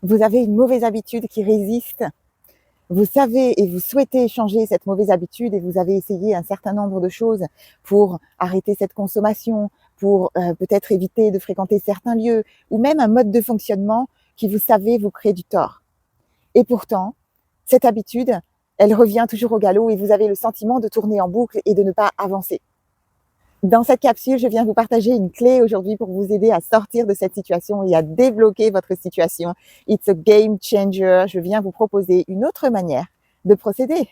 vous avez une mauvaise habitude qui résiste. Vous savez et vous souhaitez changer cette mauvaise habitude et vous avez essayé un certain nombre de choses pour arrêter cette consommation, pour peut-être éviter de fréquenter certains lieux ou même un mode de fonctionnement qui, vous savez, vous crée du tort. Et pourtant, cette habitude, elle revient toujours au galop et vous avez le sentiment de tourner en boucle et de ne pas avancer. Dans cette capsule, je viens vous partager une clé aujourd'hui pour vous aider à sortir de cette situation et à débloquer votre situation. It's a game changer. Je viens vous proposer une autre manière de procéder.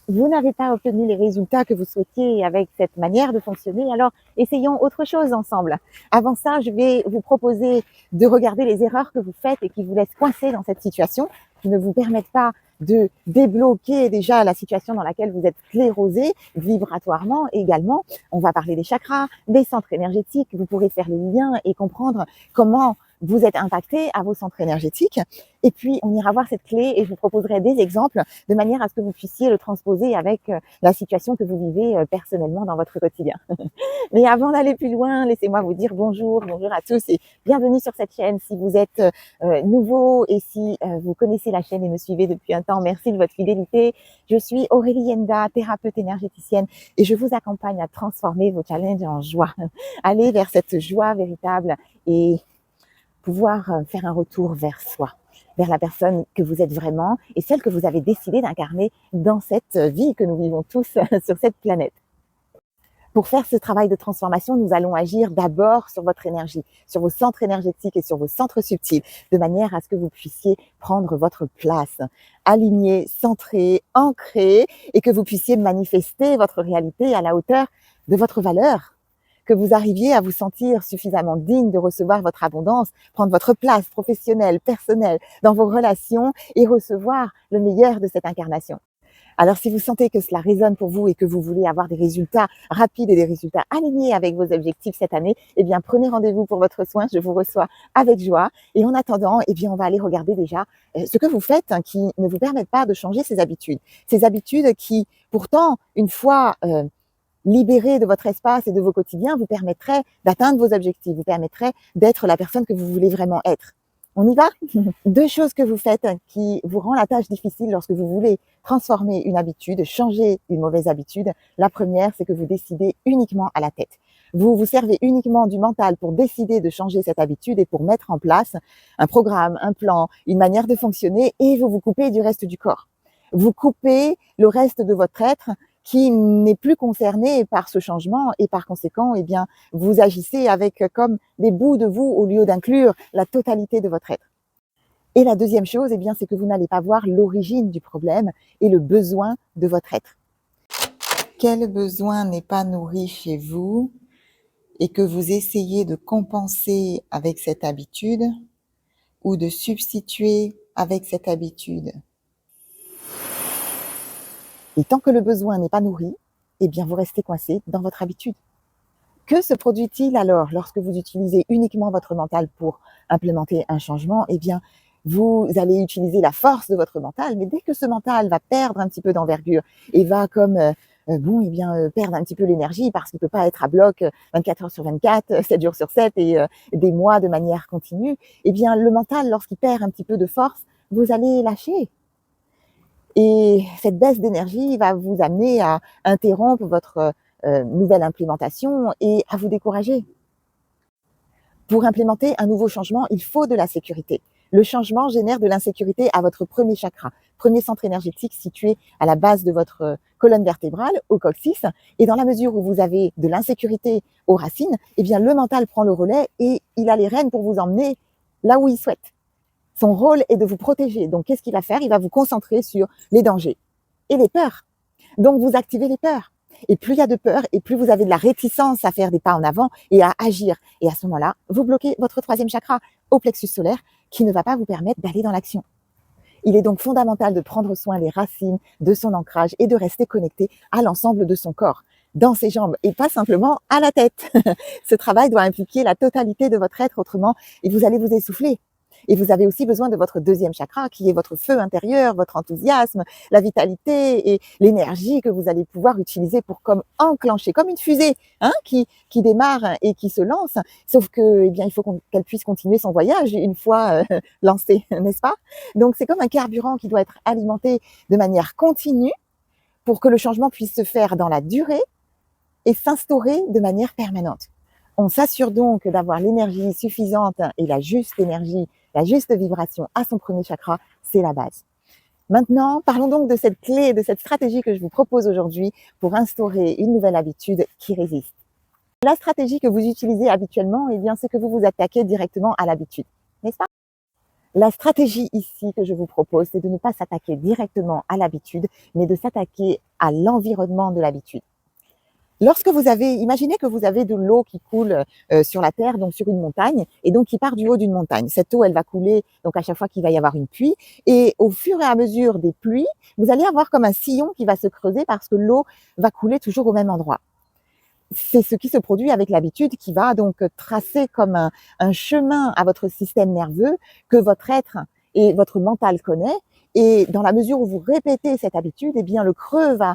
Vous n'avez pas obtenu les résultats que vous souhaitiez avec cette manière de fonctionner, alors essayons autre chose ensemble. Avant ça, je vais vous proposer de regarder les erreurs que vous faites et qui vous laissent coincés dans cette situation, qui ne vous permettent pas de débloquer déjà la situation dans laquelle vous êtes sclérosé vibratoirement également. On va parler des chakras, des centres énergétiques. Vous pourrez faire les liens et comprendre comment vous êtes impacté à vos centres énergétiques. Et puis, on ira voir cette clé et je vous proposerai des exemples de manière à ce que vous puissiez le transposer avec la situation que vous vivez personnellement dans votre quotidien. Mais avant d'aller plus loin, laissez-moi vous dire bonjour à tous et bienvenue sur cette chaîne. Si vous êtes nouveau et si vous connaissez la chaîne et me suivez depuis un temps, merci de votre fidélité. Je suis Aurélie Yenda, thérapeute énergéticienne et je vous accompagne à transformer vos challenges en joie. Aller vers cette joie véritable et pouvoir faire un retour vers soi, vers la personne que vous êtes vraiment et celle que vous avez décidé d'incarner dans cette vie que nous vivons tous sur cette planète. Pour faire ce travail de transformation, nous allons agir d'abord sur votre énergie, sur vos centres énergétiques et sur vos centres subtils, de manière à ce que vous puissiez prendre votre place, aligné, centré, ancré, et que vous puissiez manifester votre réalité à la hauteur de votre valeur, que vous arriviez à vous sentir suffisamment digne de recevoir votre abondance, prendre votre place professionnelle, personnelle, dans vos relations et recevoir le meilleur de cette incarnation. Alors, si vous sentez que cela résonne pour vous et que vous voulez avoir des résultats rapides et des résultats alignés avec vos objectifs cette année, eh bien, prenez rendez-vous pour votre soin. Je vous reçois avec joie. Et en attendant, eh bien, on va aller regarder déjà ce que vous faites qui ne vous permettent pas de changer ces habitudes. Ces habitudes qui, pourtant, une fois libérées de votre espace et de vos quotidiens, vous permettraient d'atteindre vos objectifs, vous permettraient d'être la personne que vous voulez vraiment être. On y va? Deux choses que vous faites qui vous rend la tâche difficile lorsque vous voulez transformer une habitude, changer une mauvaise habitude. La première, c'est que vous décidez uniquement à la tête. Vous vous servez uniquement du mental pour décider de changer cette habitude et pour mettre en place un programme, un plan, une manière de fonctionner et vous vous coupez du reste du corps. Vous coupez le reste de votre être qui n'est plus concerné par ce changement et par conséquent, eh bien, vous agissez avec comme des bouts de vous au lieu d'inclure la totalité de votre être. Et la deuxième chose, eh bien, c'est que vous n'allez pas voir l'origine du problème et le besoin de votre être. Quel besoin n'est pas nourri chez vous et que vous essayez de compenser avec cette habitude ou de substituer avec cette habitude? Et tant que le besoin n'est pas nourri, eh bien, vous restez coincé dans votre habitude. Que se produit-il alors lorsque vous utilisez uniquement votre mental pour implémenter un changement? Eh bien, vous allez utiliser la force de votre mental, mais dès que ce mental va perdre un petit peu d'envergure et va comme perdre un petit peu l'énergie parce qu'il ne peut pas être à bloc 24 heures sur 24, 7 jours sur 7 et des mois de manière continue, eh bien, le mental, lorsqu'il perd un petit peu de force, vous allez lâcher. Et cette baisse d'énergie va vous amener à interrompre votre nouvelle implémentation et à vous décourager. Pour implémenter un nouveau changement, il faut de la sécurité. Le changement génère de l'insécurité à votre premier chakra, premier centre énergétique situé à la base de votre colonne vertébrale, au coccyx. Et dans la mesure où vous avez de l'insécurité aux racines, eh bien le mental prend le relais et il a les rênes pour vous emmener là où il souhaite. Son rôle est de vous protéger. Donc, qu'est-ce qu'il va faire? Il va vous concentrer sur les dangers et les peurs. Donc, vous activez les peurs. Et plus il y a de peur, et plus vous avez de la réticence à faire des pas en avant et à agir. Et à ce moment-là, vous bloquez votre troisième chakra, au plexus solaire, qui ne va pas vous permettre d'aller dans l'action. Il est donc fondamental de prendre soin des racines, de son ancrage et de rester connecté à l'ensemble de son corps, dans ses jambes et pas simplement à la tête. Ce travail doit impliquer la totalité de votre être, autrement, et vous allez vous essouffler. Et vous avez aussi besoin de votre deuxième chakra, qui est votre feu intérieur, votre enthousiasme, la vitalité et l'énergie que vous allez pouvoir utiliser pour comme enclencher, comme une fusée, hein, qui démarre et qui se lance. Sauf que, eh bien, il faut qu'elle puisse continuer son voyage une fois lancée, n'est-ce pas? Donc, c'est comme un carburant qui doit être alimenté de manière continue pour que le changement puisse se faire dans la durée et s'instaurer de manière permanente. On s'assure donc d'avoir l'énergie suffisante et la juste énergie, la juste vibration à son premier chakra, c'est la base. Maintenant, parlons donc de cette clé, de cette stratégie que je vous propose aujourd'hui pour instaurer une nouvelle habitude qui résiste. La stratégie que vous utilisez habituellement, eh bien, c'est que vous vous attaquez directement à l'habitude, n'est-ce pas? La stratégie ici que je vous propose, c'est de ne pas s'attaquer directement à l'habitude, mais de s'attaquer à l'environnement de l'habitude. Lorsque imaginez que vous avez de l'eau qui coule sur la terre, donc sur une montagne, et donc qui part du haut d'une montagne. Cette eau, elle va couler donc à chaque fois qu'il va y avoir une pluie, et au fur et à mesure des pluies, vous allez avoir comme un sillon qui va se creuser parce que l'eau va couler toujours au même endroit. C'est ce qui se produit avec l'habitude qui va donc tracer comme un chemin à votre système nerveux que votre être et votre mental connaît. Et dans la mesure où vous répétez cette habitude, eh bien le creux va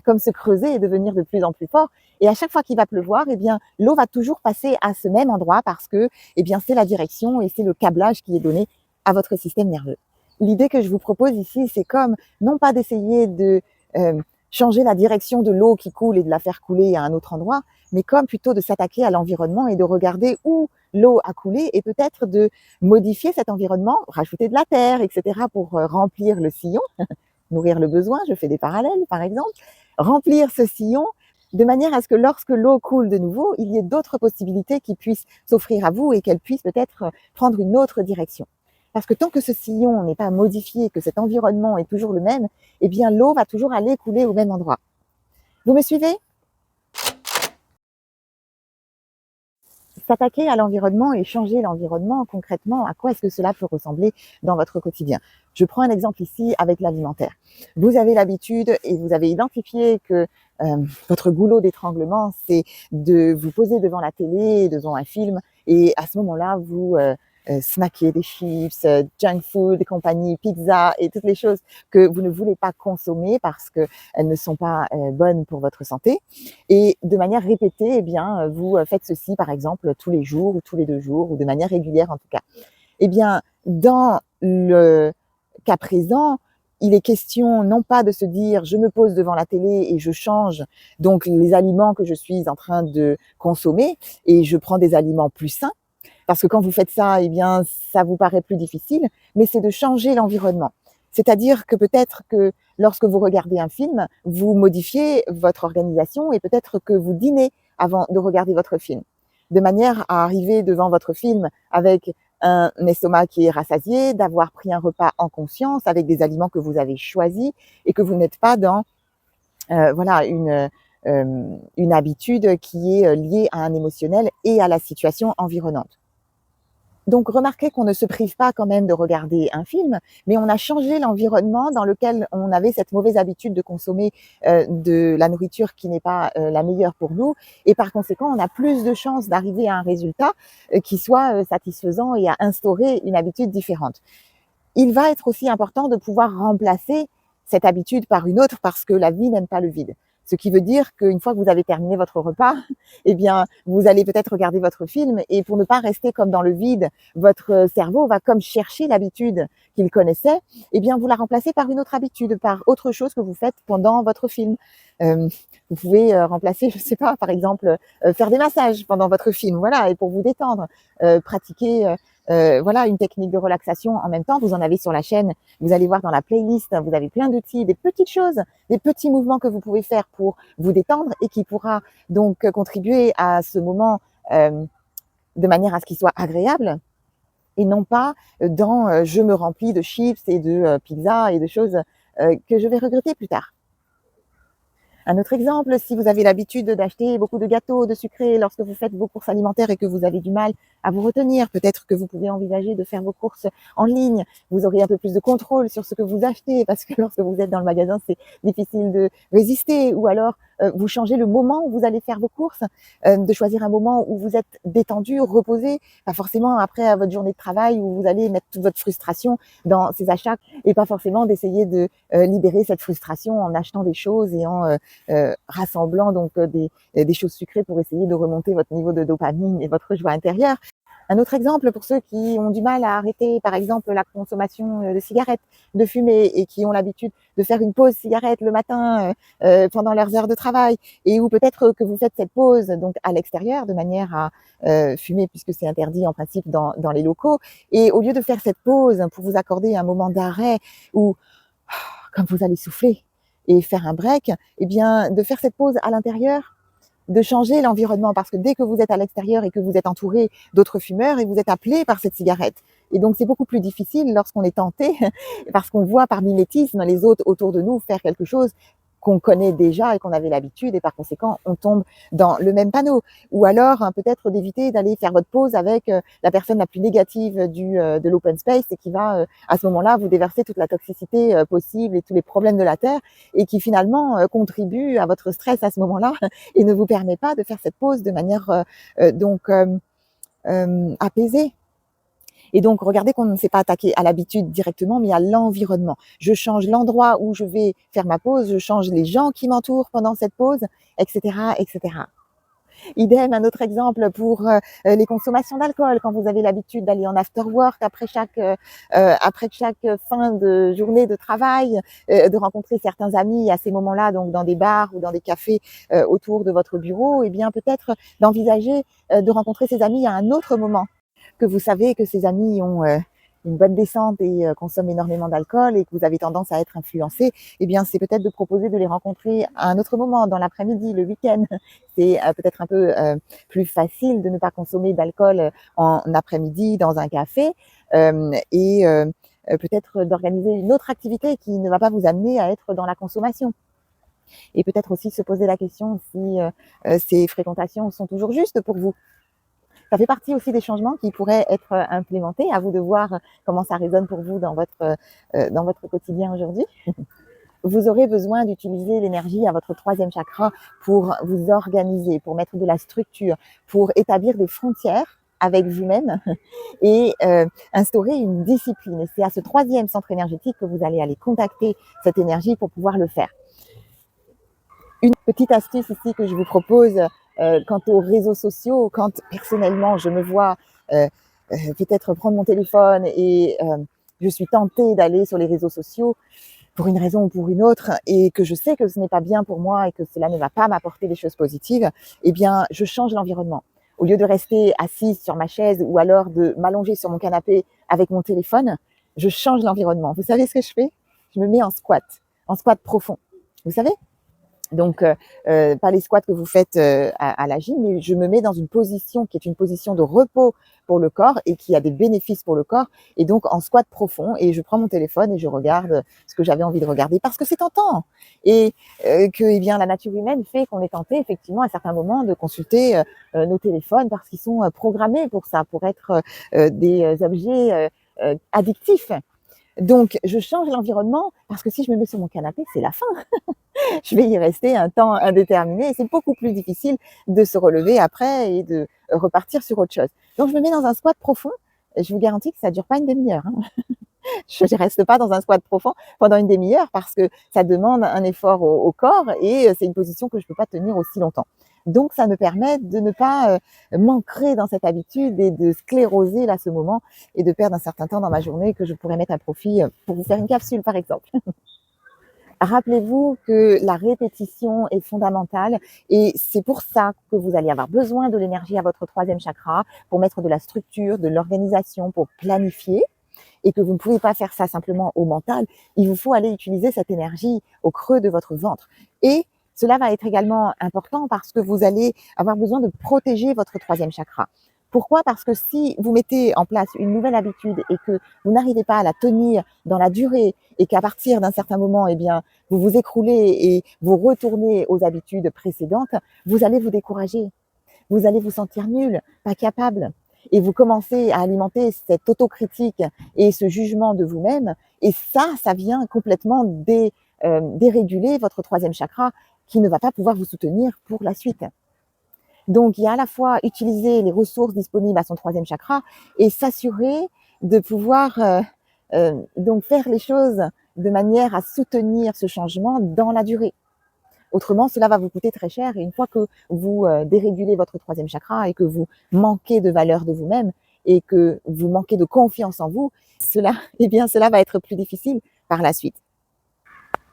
comme se creuser et devenir de plus en plus fort. Et à chaque fois qu'il va pleuvoir, eh bien l'eau va toujours passer à ce même endroit parce que eh bien c'est la direction et c'est le câblage qui est donné à votre système nerveux. L'idée que je vous propose ici, c'est comme non pas d'essayer de changer la direction de l'eau qui coule et de la faire couler à un autre endroit, mais comme plutôt de s'attaquer à l'environnement et de regarder où l'eau a coulé et peut-être de modifier cet environnement, rajouter de la terre, etc. pour remplir le sillon, nourrir le besoin, je fais des parallèles par exemple, remplir ce sillon de manière à ce que lorsque l'eau coule de nouveau, il y ait d'autres possibilités qui puissent s'offrir à vous et qu'elle puisse peut-être prendre une autre direction. Parce que tant que ce sillon n'est pas modifié, que cet environnement est toujours le même, eh bien l'eau va toujours aller couler au même endroit. Vous me suivez? S'attaquer à l'environnement et changer l'environnement, concrètement, à quoi est-ce que cela peut ressembler dans votre quotidien? Je prends un exemple ici avec l'alimentaire. Vous avez l'habitude et vous avez identifié que votre goulot d'étranglement, c'est de vous poser devant la télé, devant un film, et à ce moment-là, vous snacker des chips, junk food et compagnie, pizza et toutes les choses que vous ne voulez pas consommer parce que elles ne sont pas bonnes pour votre santé. Et de manière répétée, eh bien, vous faites ceci par exemple tous les jours ou tous les 2 jours ou de manière régulière en tout cas. Eh bien, dans le cas présent, il est question non pas de se dire je me pose devant la télé et je change donc les aliments que je suis en train de consommer et je prends des aliments plus sains. Parce que quand vous faites ça, eh bien, ça vous paraît plus difficile, mais c'est de changer l'environnement. C'est-à-dire que peut-être que lorsque vous regardez un film, vous modifiez votre organisation et peut-être que vous dînez avant de regarder votre film. De manière à arriver devant votre film avec un estomac qui est rassasié, d'avoir pris un repas en conscience avec des aliments que vous avez choisis et que vous n'êtes pas dans voilà une habitude qui est liée à un émotionnel et à la situation environnante. Donc remarquez qu'on ne se prive pas quand même de regarder un film, mais on a changé l'environnement dans lequel on avait cette mauvaise habitude de consommer de la nourriture qui n'est pas la meilleure pour nous, et par conséquent on a plus de chances d'arriver à un résultat qui soit satisfaisant et à instaurer une habitude différente. Il va être aussi important de pouvoir remplacer cette habitude par une autre parce que la vie n'aime pas le vide. Ce qui veut dire qu'une fois que vous avez terminé votre repas, eh bien, vous allez peut-être regarder votre film et pour ne pas rester comme dans le vide, votre cerveau va comme chercher l'habitude qu'il connaissait, eh bien, vous la remplacez par une autre habitude, par autre chose que vous faites pendant votre film. Vous pouvez remplacer, je sais pas, par exemple, faire des massages pendant votre film, voilà, et pour vous détendre, pratiquer voilà une technique de relaxation en même temps. Vous en avez sur la chaîne, vous allez voir dans la playlist, vous avez plein d'outils, des petites choses, des petits mouvements que vous pouvez faire pour vous détendre et qui pourra donc contribuer à ce moment de manière à ce qu'il soit agréable et non pas dans je me remplis de chips et de pizza et de choses que je vais regretter plus tard. Un autre exemple, si vous avez l'habitude d'acheter beaucoup de gâteaux, de sucrés lorsque vous faites vos courses alimentaires et que vous avez du mal à vous retenir. Peut-être que vous pouvez envisager de faire vos courses en ligne. Vous aurez un peu plus de contrôle sur ce que vous achetez parce que lorsque vous êtes dans le magasin, c'est difficile de résister. Ou alors, vous changez le moment où vous allez faire vos courses, de choisir un moment où vous êtes détendu, reposé, pas forcément après à votre journée de travail où vous allez mettre toute votre frustration dans ces achats et pas forcément d'essayer de libérer cette frustration en achetant des choses et en rassemblant donc des choses sucrées pour essayer de remonter votre niveau de dopamine et votre joie intérieure. Un autre exemple pour ceux qui ont du mal à arrêter, par exemple, la consommation de cigarettes, de fumer et qui ont l'habitude de faire une pause cigarette le matin pendant leurs heures de travail et où peut-être que vous faites cette pause donc à l'extérieur de manière à fumer puisque c'est interdit en principe dans les locaux et au lieu de faire cette pause pour vous accorder un moment d'arrêt où comme vous allez souffler et faire un break, eh bien de faire cette pause à l'intérieur, de changer l'environnement parce que dès que vous êtes à l'extérieur et que vous êtes entouré d'autres fumeurs et vous êtes appelé par cette cigarette. Et donc c'est beaucoup plus difficile lorsqu'on est tenté parce qu'on voit par mimétisme les autres autour de nous faire quelque chose qu'on connaît déjà et qu'on avait l'habitude et par conséquent on tombe dans le même panneau. Ou alors peut-être d'éviter d'aller faire votre pause avec la personne la plus négative de l'open space et qui va à ce moment-là vous déverser toute la toxicité possible et tous les problèmes de la terre et qui finalement contribue à votre stress à ce moment-là et ne vous permet pas de faire cette pause de manière apaisée. Et donc, regardez qu'on ne s'est pas attaqué à l'habitude directement, mais à l'environnement. Je change l'endroit où je vais faire ma pause, je change les gens qui m'entourent pendant cette pause, etc., etc. Idem, un autre exemple pour les consommations d'alcool. Quand vous avez l'habitude d'aller en after work après chaque fin de journée de travail, de rencontrer certains amis à ces moments-là, donc dans des bars ou dans des cafés autour de votre bureau, et bien peut-être d'envisager de rencontrer ces amis à un autre moment. Que vous savez que ces amis ont une bonne descente et consomment énormément d'alcool et que vous avez tendance à être influencé, eh bien c'est peut-être de proposer de les rencontrer à un autre moment, dans l'après-midi, le week-end. C'est peut-être un peu plus facile de ne pas consommer d'alcool en après-midi dans un café et peut-être d'organiser une autre activité qui ne va pas vous amener à être dans la consommation. Et peut-être aussi se poser la question si ces fréquentations sont toujours justes pour vous. Ça fait partie aussi des changements qui pourraient être implémentés. À vous de voir comment ça résonne pour vous dans votre quotidien aujourd'hui. Vous aurez besoin d'utiliser l'énergie à votre troisième chakra pour vous organiser, pour mettre de la structure, pour établir des frontières avec vous-même et instaurer une discipline. Et c'est à ce troisième centre énergétique que vous allez aller contacter cette énergie pour pouvoir le faire. Une petite astuce ici que je vous propose quant aux réseaux sociaux, quand personnellement je me vois peut-être prendre mon téléphone et je suis tentée d'aller sur les réseaux sociaux pour une raison ou pour une autre et que je sais que ce n'est pas bien pour moi et que cela ne va pas m'apporter des choses positives, eh bien je change l'environnement. Au lieu de rester assise sur ma chaise ou alors de m'allonger sur mon canapé avec mon téléphone, je change l'environnement. Vous savez ce que je fais? Je me mets en squat profond. Vous savez? Donc, pas les squats que vous faites à la gym, mais je me mets dans une position qui est une position de repos pour le corps et qui a des bénéfices pour le corps. Et donc, en squat profond, et je prends mon téléphone et je regarde ce que j'avais envie de regarder parce que c'est tentant. Et que, eh bien, la nature humaine fait qu'on est tenté, effectivement, à certains moments, de consulter nos téléphones parce qu'ils sont programmés pour ça, pour être des objets addictifs. Donc, je change l'environnement parce que si je me mets sur mon canapé, c'est la fin. Je vais y rester un temps indéterminé et c'est beaucoup plus difficile de se relever après et de repartir sur autre chose. Donc, je me mets dans un squat profond. Je vous garantis que ça dure pas une demi-heure. Je ne reste pas dans un squat profond pendant une demi-heure parce que ça demande un effort au corps et c'est une position que je peux pas tenir aussi longtemps. Donc, ça me permet de ne pas m'ancrer dans cette habitude et de scléroser là ce moment et de perdre un certain temps dans ma journée que je pourrais mettre à profit pour vous faire une capsule, par exemple. Rappelez-vous que la répétition est fondamentale et c'est pour ça que vous allez avoir besoin de l'énergie à votre troisième chakra pour mettre de la structure, de l'organisation, pour planifier et que vous ne pouvez pas faire ça simplement au mental. Il vous faut aller utiliser cette énergie au creux de votre ventre. Et cela va être également important parce que vous allez avoir besoin de protéger votre troisième chakra. Pourquoi? Parce que si vous mettez en place une nouvelle habitude et que vous n'arrivez pas à la tenir dans la durée et qu'à partir d'un certain moment, eh bien, vous vous écroulez et vous retournez aux habitudes précédentes, vous allez vous décourager. Vous allez vous sentir nul, pas capable. et vous commencez à alimenter cette autocritique et ce jugement de vous-même, et ça vient complètement déréguler votre troisième chakra qui ne va pas pouvoir vous soutenir pour la suite. Donc, il y a à la fois utiliser les ressources disponibles à son troisième chakra et s'assurer de pouvoir donc faire les choses de manière à soutenir ce changement dans la durée. Autrement, cela va vous coûter très cher, et une fois que vous dérégulez votre troisième chakra et que vous manquez de valeur de vous-même et que vous manquez de confiance en vous, cela va être plus difficile par la suite.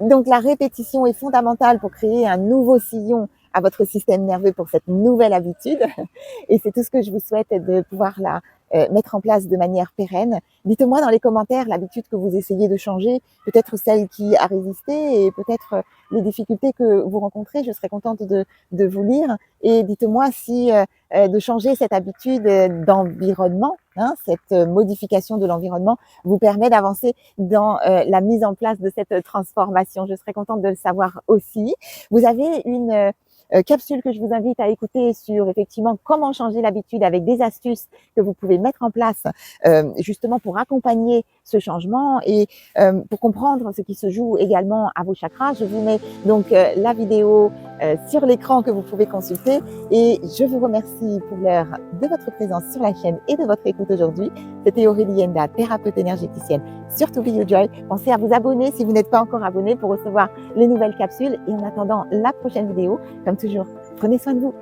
Donc la répétition est fondamentale pour créer un nouveau sillon à votre système nerveux pour cette nouvelle habitude. Et c'est tout ce que je vous souhaite, de pouvoir la mettre en place de manière pérenne. Dites-moi dans les commentaires l'habitude que vous essayez de changer, peut-être celle qui a résisté et peut-être les difficultés que vous rencontrez. Je serais contente de vous lire. Et dites-moi si de changer cette habitude d'environnement, cette modification de l'environnement vous permet d'avancer dans la mise en place de cette transformation. Je serais contente de le savoir aussi. Vous avez une capsule que je vous invite à écouter sur effectivement comment changer l'habitude, avec des astuces que vous pouvez mettre en place justement pour accompagner ce changement et pour comprendre ce qui se joue également à vos chakras. Je vous mets donc la vidéo sur l'écran que vous pouvez consulter, et je vous remercie pour l'heure de votre présence sur la chaîne et de votre écoute aujourd'hui. C'était Aurélie Enda, thérapeute énergéticienne sur To Be Your Joy. Pensez à vous abonner si vous n'êtes pas encore abonné pour recevoir les nouvelles capsules, et en attendant la prochaine vidéo, comme toujours, prenez soin de vous.